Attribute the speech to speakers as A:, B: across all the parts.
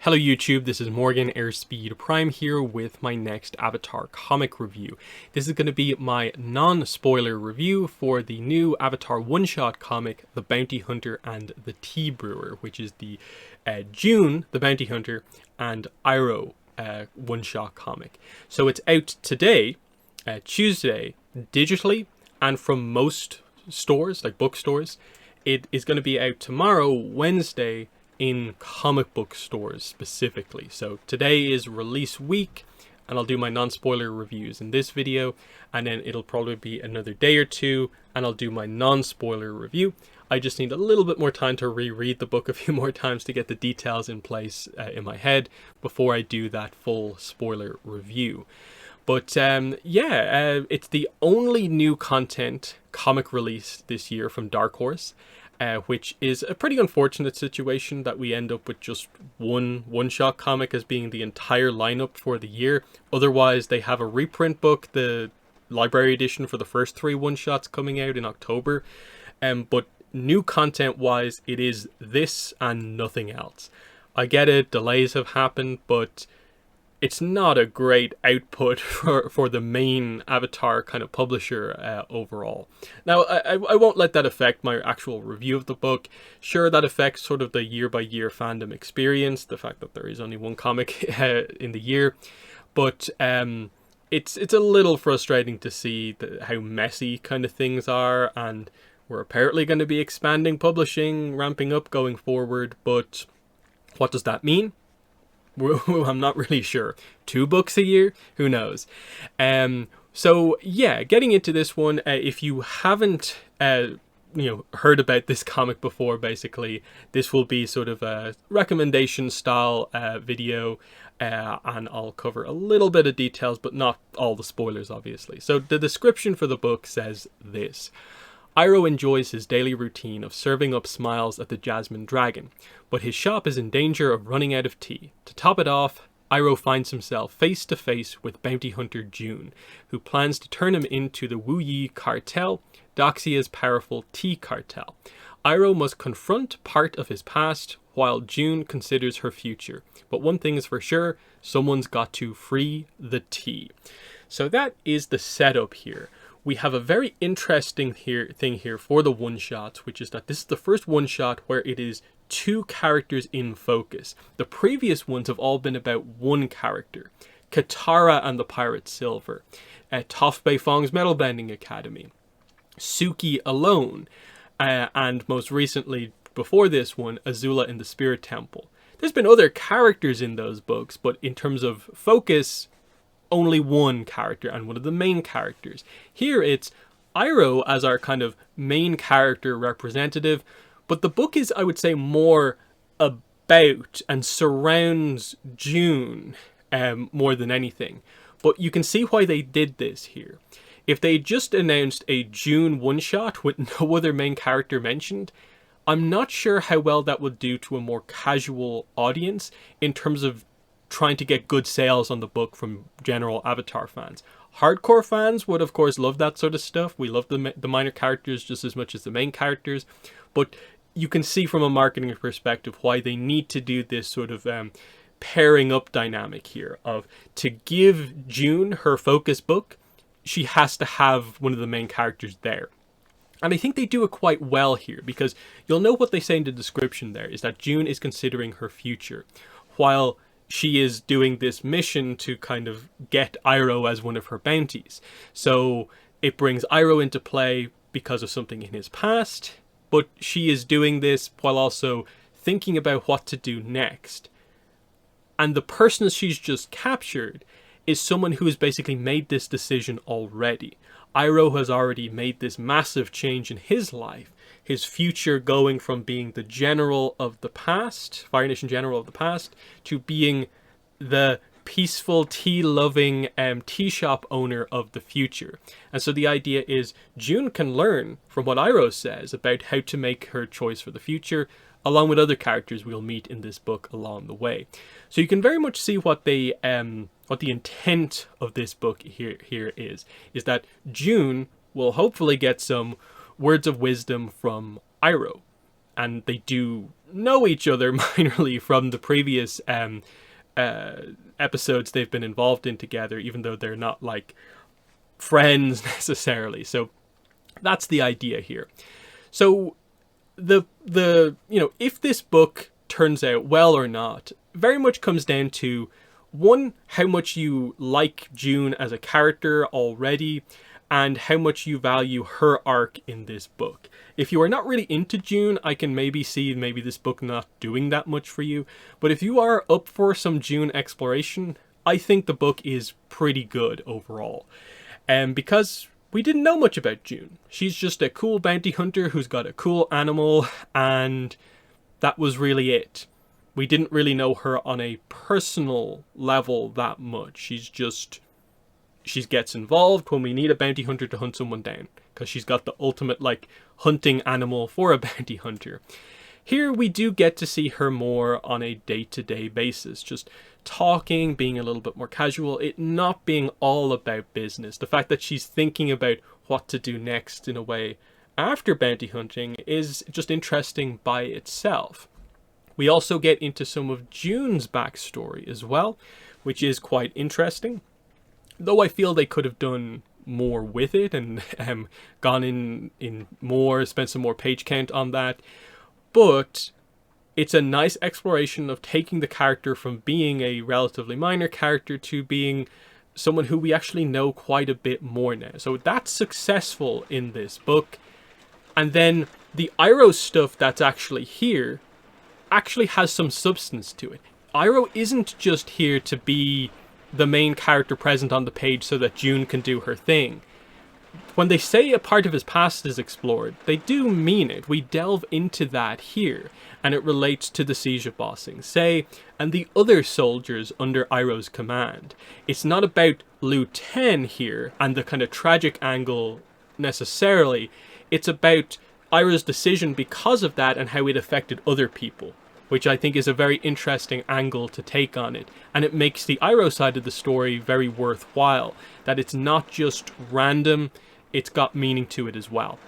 A: Hello YouTube, this is Morgan Airspeed Prime here with my next Avatar comic review. This is going to be my non-spoiler review for the new Avatar one-shot comic, The Bounty Hunter and the Tea Brewer, which is the June, The Bounty Hunter, and Iroh one-shot comic. So it's out today, Tuesday, digitally, and from most stores, like bookstores. It is going to be out tomorrow, Wednesday, in comic book stores specifically. So today is release week, and I'll do my non-spoiler reviews in this video, and then it'll probably be another day or two and I'll do my non-spoiler review. I just need a little bit more time to reread the book a few more times to get the details in place in my head before I do that full spoiler review. But it's the only new content comic release this year from Dark Horse, which is a pretty unfortunate situation that we end up with just one-shot comic as being the entire lineup for the year. Otherwise, they have a reprint book, the library edition for the first 3 one-shots coming out in October. But new content-wise, it is this and nothing else. I get it, delays have happened, but it's not a great output for the main Avatar kind of publisher overall. Now, I won't let that affect my actual review of the book. Sure, that affects sort of the year-by-year fandom experience, the fact that there is only one comic in the year. But it's a little frustrating to see how messy kind of things are, and we're apparently going to be expanding publishing, ramping up going forward, but what does that mean? I'm not really sure. 2 books a year? Who knows? So yeah, getting into this one, if you haven't heard about this comic before, basically, this will be sort of a recommendation style video, and I'll cover a little bit of details, but not all the spoilers, obviously. So the description for the book says this: Iroh enjoys his daily routine of serving up smiles at the Jasmine Dragon, but his shop is in danger of running out of tea. To top it off, Iroh finds himself face to face with bounty hunter June, who plans to turn him into the Wu Yi cartel, Doxia's powerful tea cartel. Iroh must confront part of his past, while June considers her future. But one thing is for sure, someone's got to free the tea. So that is the setup here. We have a very interesting thing here for the one-shots, which is that this is the first one-shot where it is 2 characters in focus. The previous ones have all been about one character: Katara and the Pirate Silver, Toph Beifong's Metal Bending Academy, Suki alone, and most recently, before this one, Azula in the Spirit Temple. There's been other characters in those books, but in terms of focus, only one character and one of the main characters. Here it's Iroh as our kind of main character representative, but the book is, I would say, more about and surrounds June more than anything. But you can see why they did this here. If they just announced a June one-shot with no other main character mentioned, I'm not sure how well that would do to a more casual audience in terms of trying to get good sales on the book from general Avatar fans. Hardcore fans would, of course, love that sort of stuff. We love the minor characters just as much as the main characters. But you can see from a marketing perspective why they need to do this sort of pairing up dynamic here of, to give June her focus book, she has to have one of the main characters there. And I think they do it quite well here, because you'll know what they say in the description there is that June is considering her future, while she is doing this mission to kind of get Iroh as one of her bounties. So it brings Iroh into play because of something in his past, but she is doing this while also thinking about what to do next. And the person she's just captured is someone who has basically made this decision already. Iroh has already made this massive change in his life. His future going from being the general of the past, Fire Nation general of the past, to being the peaceful, tea-loving tea shop owner of the future. And so the idea is June can learn from what Iroh says about how to make her choice for the future, along with other characters we'll meet in this book along the way. So you can very much see what the intent of this book here is that June will hopefully get some words of wisdom from Iroh. And they do know each other minorly from the previous episodes they've been involved in together, even though they're not like friends necessarily. So that's the idea here. So the if this book turns out well or not very much comes down to, one, how much you like June as a character already, and how much you value her arc in this book. If you are not really into June, I can maybe see this book not doing that much for you. But if you are up for some June exploration, I think the book is pretty good overall. And because we didn't know much about June. She's just a cool bounty hunter who's got a cool animal, and that was really it. We didn't really know her on a personal level that much. She gets involved when we need a bounty hunter to hunt someone down, because she's got the ultimate like hunting animal for a bounty hunter. Here we do get to see her more on a day-to-day basis, just talking, being a little bit more casual, it not being all about business. The fact that she's thinking about what to do next in a way after bounty hunting is just interesting by itself. We also get into some of June's backstory as well, which is quite interesting. Though I feel they could have done more with it and gone in more, spent some more page count on that. But it's a nice exploration of taking the character from being a relatively minor character to being someone who we actually know quite a bit more now. So that's successful in this book. And then the Iroh stuff that's actually here actually has some substance to it. Iroh isn't just here to be the main character present on the page so that June can do her thing. When they say a part of his past is explored, they do mean it. We delve into that here, and it relates to the siege of Ba Sing Se and the other soldiers under Iroh's command. It's not about Lu Ten here and the kind of tragic angle necessarily. It's about Iroh's decision because of that and how it affected other people, which I think is a very interesting angle to take on it. And it makes the Iroh side of the story very worthwhile, that it's not just random, it's got meaning to it as well.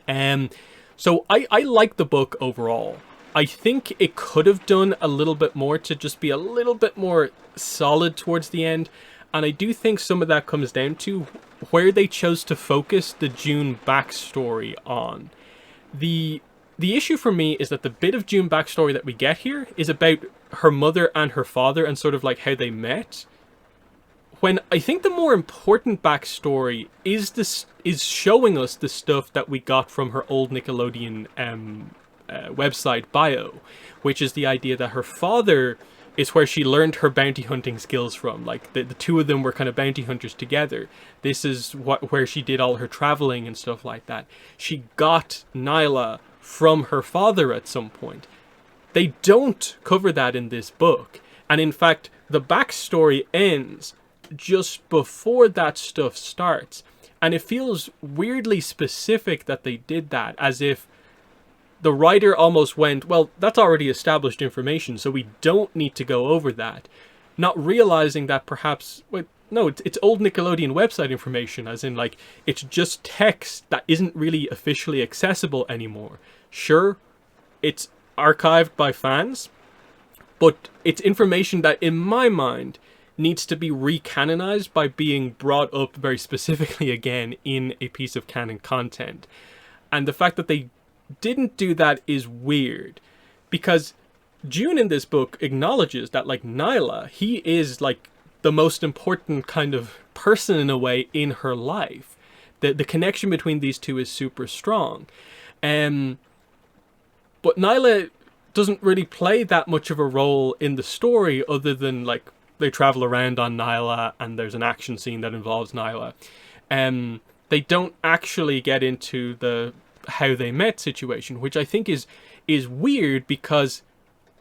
A: So I like the book overall. I think it could have done a little bit more to just be a little bit more solid towards the end. And I do think some of that comes down to where they chose to focus the June backstory on. The issue for me is that the bit of June backstory that we get here is about her mother and her father and sort of like how they met. When I think the more important backstory is showing us the stuff that we got from her old Nickelodeon website bio, which is the idea that her father is where she learned her bounty hunting skills from. Like the two of them were kind of bounty hunters together. This is where she did all her traveling and stuff like that. She got Nyla from her father at some point. They don't cover that in this book. And in fact, the backstory ends just before that stuff starts. And it feels weirdly specific that they did that, as if the writer almost went, well, that's already established information, so we don't need to go over that. Not realizing that perhaps, wait, no, it's old Nickelodeon website information, as in, like, it's just text that isn't really officially accessible anymore. Sure, it's archived by fans, but it's information that, in my mind, needs to be recanonized by being brought up very specifically again in a piece of canon content. And the fact that they didn't do that is weird, because June in this book acknowledges that, like, Nyla, he is like the most important kind of person in a way in her life. The connection between these two is super strong. But Nyla doesn't really play that much of a role in the story, other than, like, they travel around on Nyla and there's an action scene that involves Nyla. They don't actually get into the how they met situation, which I think is weird, because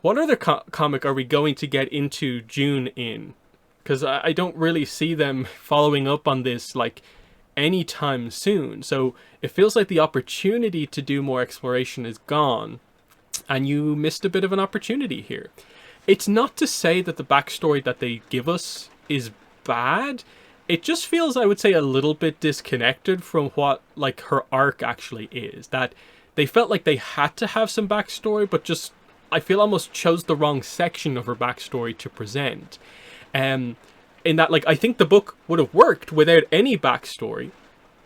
A: what other comic are we going to get into June in? Because I don't really see them following up on this like anytime soon. So it feels like the opportunity to do more exploration is gone, and you missed a bit of an opportunity here. It's not to say that the backstory that they give us is bad. It just feels, I would say, a little bit disconnected from what, like, her arc actually is. That they felt like they had to have some backstory, but just I feel almost chose the wrong section of her backstory to present. Um, in that, like, I think the book would have worked without any backstory,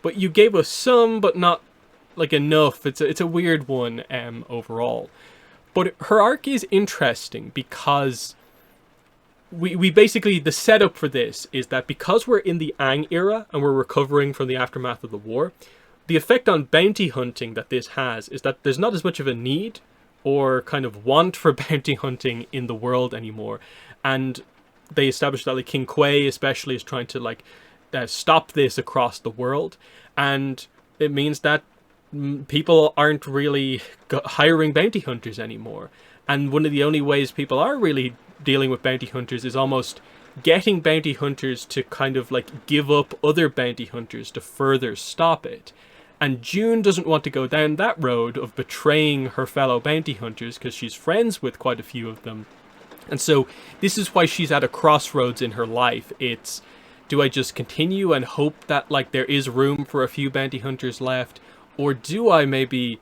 A: but you gave us some, but not like enough. It's a weird one overall. But her arc is interesting because we basically, the setup for this is that because we're in the Aang era and we're recovering from the aftermath of the war, the effect on bounty hunting that this has is that there's not as much of a need or kind of want for bounty hunting in the world anymore. And they established that like King Kwei especially is trying to like stop this across the world, and it means that people aren't really hiring bounty hunters anymore. And one of the only ways people are really dealing with bounty hunters is almost getting bounty hunters to kind of like give up other bounty hunters to further stop it. And June doesn't want to go down that road of betraying her fellow bounty hunters because she's friends with quite a few of them. And so this is why she's at a crossroads in her life. It's, do I just continue and hope that like there is room for a few bounty hunters left? Or do I maybe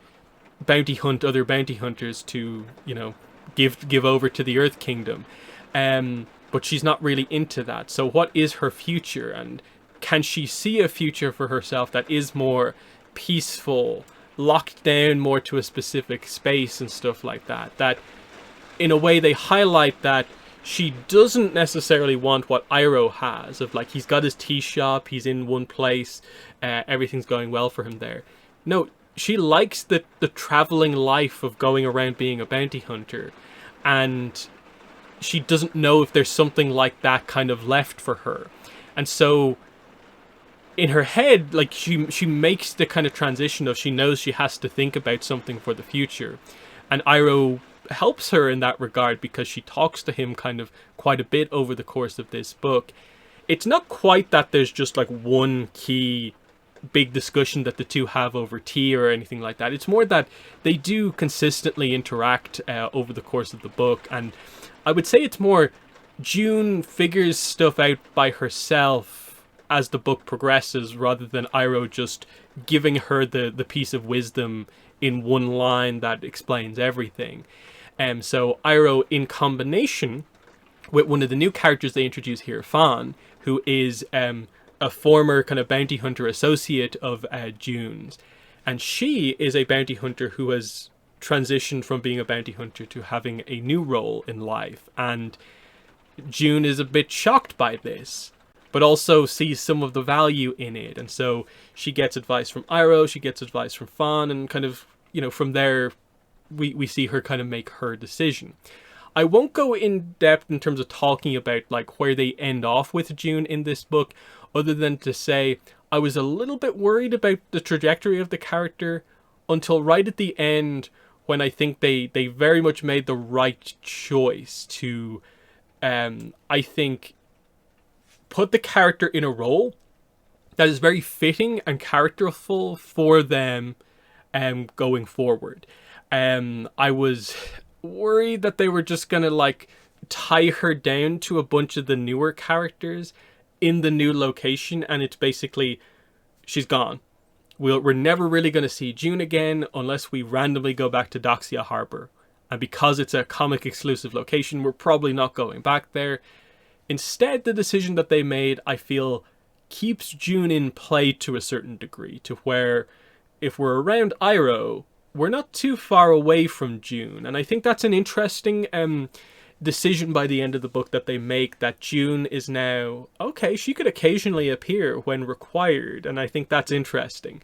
A: bounty hunt other bounty hunters to, you know, give over to the Earth Kingdom? But she's not really into that. So what is her future? And can she see a future for herself that is more peaceful, locked down more to a specific space and stuff like that? That, in a way, they highlight that she doesn't necessarily want what Iroh has, of like, he's got his tea shop, he's in one place, everything's going well for him there. No, she likes the traveling life of going around being a bounty hunter, and she doesn't know if there's something like that kind of left for her. And so in her head, like, she makes the kind of transition of, she knows she has to think about something for the future. And Iroh helps her in that regard because she talks to him kind of quite a bit over the course of this book. It's not quite that there's just like one key big discussion that the two have over tea or anything like that. It's more that they do consistently interact over the course of the book. And I would say it's more June figures stuff out by herself as the book progresses, rather than Iroh just giving her the piece of wisdom in one line that explains everything. So Iroh, in combination with one of the new characters they introduce here, Fan, who is a former kind of bounty hunter associate of June's. And she is a bounty hunter who has transitioned from being a bounty hunter to having a new role in life. And June is a bit shocked by this, but also sees some of the value in it. And so she gets advice from Iroh, she gets advice from Fan, and kind of, you know, from there, we see her kind of make her decision. I won't go in depth in terms of talking about like where they end off with June in this book, other than to say I was a little bit worried about the trajectory of the character until right at the end, when I think they very much made the right choice to, I think, put the character in a role that is very fitting and characterful for them going forward. I was worried that they were just gonna like tie her down to a bunch of the newer characters in the new location, and it's basically, she's gone. We're never really going to see June again unless we randomly go back to Doxia Harbor. And because it's a comic exclusive location, we're probably not going back there. Instead, the decision that they made, I feel, keeps June in play to a certain degree, to where if we're around Iroh, we're not too far away from June. And I think that's an interesting decision by the end of the book that they make, that June is now, okay, she could occasionally appear when required. And I think that's interesting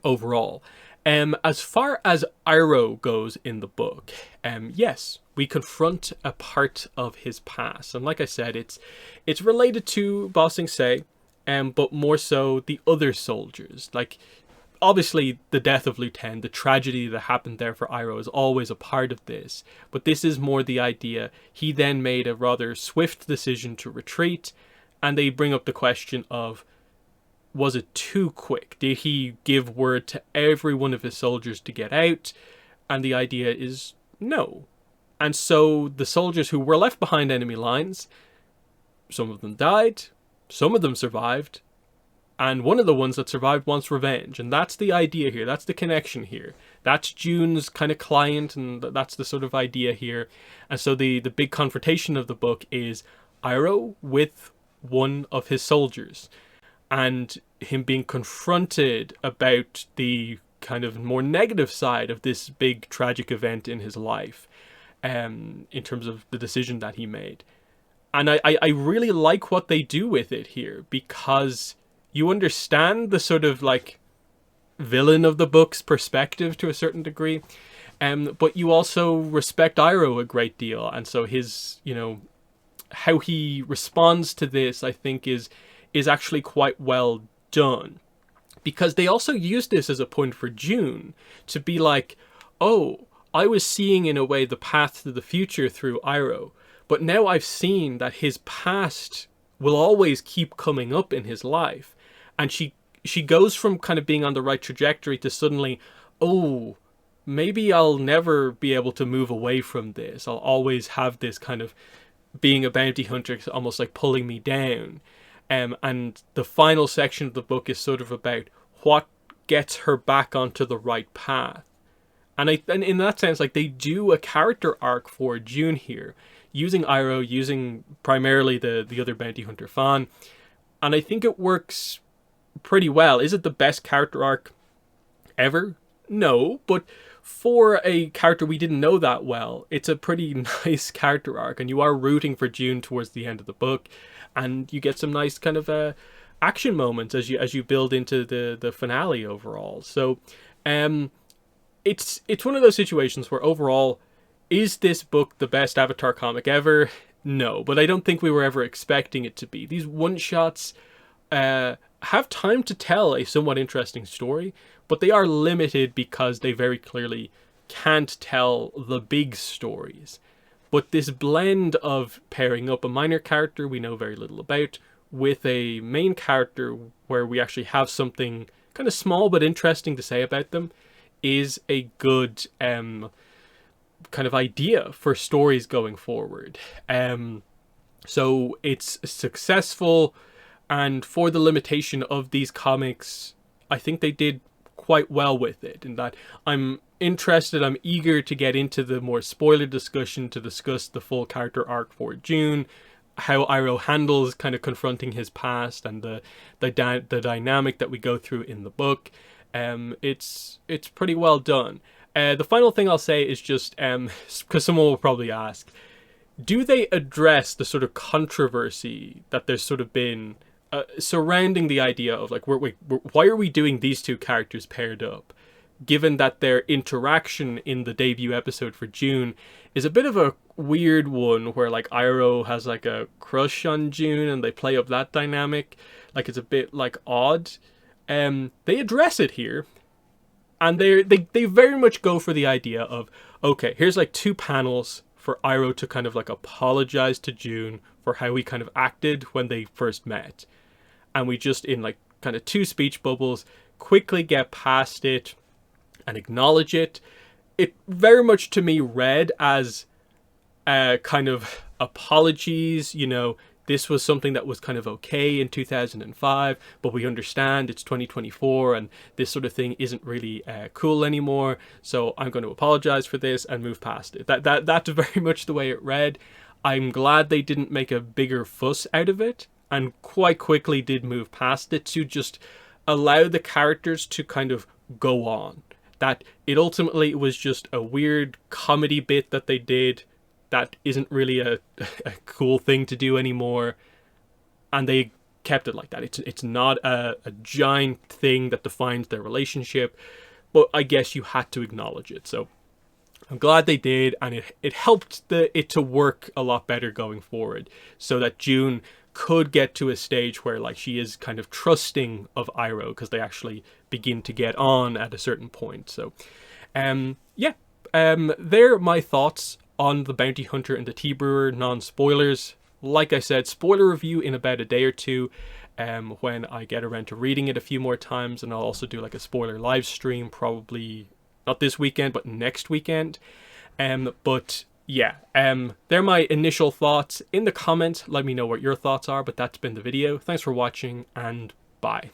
A: overall. As far as Iroh goes in the book, yes, we confront a part of his past. And like I said, it's related to Ba Sing Se, but more so the other soldiers. Like, obviously, the death of Liu Ten, the tragedy that happened there for Iroh, is always a part of this. But this is more the idea. He then made a rather swift decision to retreat, and they bring up the question of, was it too quick? Did he give word to every one of his soldiers to get out? And the idea is no. And so the soldiers who were left behind enemy lines, some of them died, some of them survived, and one of the ones that survived wants revenge. And that's the idea here. That's the connection here. That's June's kind of client, and that's the sort of idea here. And so the big confrontation of the book is Iroh with one of his soldiers, and him being confronted about the kind of more negative side of this big tragic event in his life, in terms of the decision that he made. And I really like what they do with it here, because you understand the sort of like villain of the book's perspective to a certain degree, but you also respect Iroh a great deal, and so his, you know, how he responds to this, I think, is actually quite well done, because they also use this as a point for June to be like, oh, I was seeing in a way the path to the future through Iroh, but now I've seen that his past will always keep coming up in his life. And she goes from kind of being on the right trajectory to suddenly, oh, maybe I'll never be able to move away from this. I'll always have this kind of being a bounty hunter almost like pulling me down. And the final section of the book is sort of about what gets her back onto the right path. And in that sense, like, they do a character arc for June here, using Iroh, using primarily the other bounty hunter Fan, and I think it works pretty well. Is it the best character arc ever? No, but for a character we didn't know that well, it's a pretty nice character arc, and you are rooting for June towards the end of the book, and you get some nice kind of action moments as you build into the finale overall. So, it's one of those situations where overall, is this book the best Avatar comic ever? No, but I don't think we were ever expecting it to be. These one-shots have time to tell a somewhat interesting story, but they are limited because they very clearly can't tell the big stories. But this blend of pairing up a minor character we know very little about with a main character where we actually have something kind of small but interesting to say about them is a good kind of idea for stories going forward. So it's successful, and for the limitation of these comics, I think they did quite well with it, in that I'm interested, I'm eager to get into the more spoiler discussion to discuss the full character arc for June, how Iroh handles kind of confronting his past, and the dynamic that we go through in the book. It's pretty well done. The final thing I'll say is just, because someone will probably ask, do they address the sort of controversy that there's sort of been surrounding the idea of, like, why are we doing these two characters paired up, given that their interaction in the debut episode for June is a bit of a weird one, where, like, Iroh has, like, a crush on June and they play up that dynamic, like, it's a bit, like, odd. They address it here, and they very much go for the idea of, okay, here's like 2 panels for Iroh to kind of like apologize to June for how he kind of acted when they first met. And we just, in like kind of 2 speech bubbles, quickly get past it and acknowledge it. It very much to me read as kind of apologies, you know, this was something that was kind of okay in 2005, but we understand it's 2024 and this sort of thing isn't really cool anymore. So I'm going to apologize for this and move past it. That's very much the way it read. I'm glad they didn't make a bigger fuss out of it, and quite quickly did move past it to just allow the characters to kind of go on. That it ultimately was just a weird comedy bit that they did that isn't really a cool thing to do anymore, and they kept it like that. It's not a giant thing that defines their relationship, but I guess you had to acknowledge it. So I'm glad they did, and it helped it to work a lot better going forward, so that June could get to a stage where, like, she is kind of trusting of Iroh, because they actually begin to get on at a certain point. So they're my thoughts on the Bounty Hunter and the Tea Brewer, non-spoilers. Like I said, spoiler review in about a day or two, when I get around to reading it a few more times, and I'll also do like a spoiler live stream, probably not this weekend, but next weekend. But yeah, they're my initial thoughts. In the comments, let me know what your thoughts are, but that's been the video. Thanks for watching, and bye.